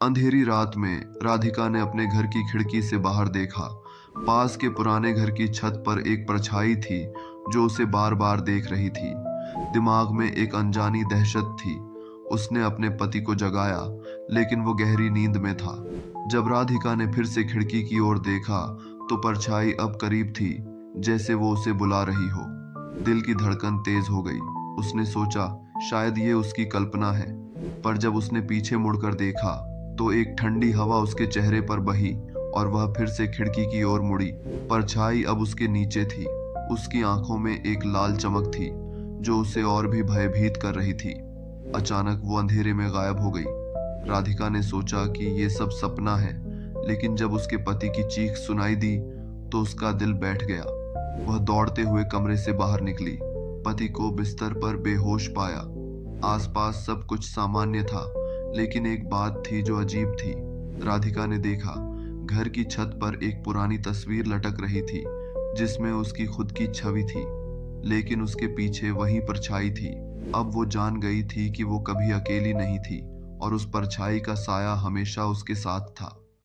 अंधेरी रात में राधिका ने अपने घर की खिड़की से बाहर देखा। पास के पुराने घर की छत पर एक परछाई थी जो उसे बार बार देख रही थी। दिमाग में एक अनजानी दहशत थी। उसने अपने पति को जगाया, लेकिन वो गहरी नींद में था। जब राधिका ने फिर से खिड़की की ओर देखा तो परछाई अब करीब थी, जैसे वो उसे बुला रही हो। दिल की धड़कन तेज हो गई। उसने सोचा शायद ये उसकी कल्पना है, पर जब उसने पीछे मुड़कर देखा तो एक ठंडी हवा उसके चेहरे पर बही और वह फिर से खिड़की की ओर मुड़ी। परछाई अब उसके नीचे थी। उसकी आंखों में एक लाल चमक थी जो उसे और भी भयभीत कर रही थी। अचानक वो अंधेरे में गायब हो गई। राधिका ने सोचा कि ये सब सपना है, लेकिन जब उसके पति की चीख सुनाई दी तो उसका दिल बैठ गया। वह दौड़ते हुए कमरे से बाहर निकली। पति को बिस्तर पर बेहोश पाया। आसपास सब कुछ सामान्य था, लेकिन एक बात थी जो अजीब थी। राधिका ने देखा घर की छत पर एक पुरानी तस्वीर लटक रही थी जिसमें उसकी खुद की छवि थी, लेकिन उसके पीछे वही परछाई थी। अब वो जान गई थी कि वो कभी अकेली नहीं थी और उस परछाई का साया हमेशा उसके साथ था।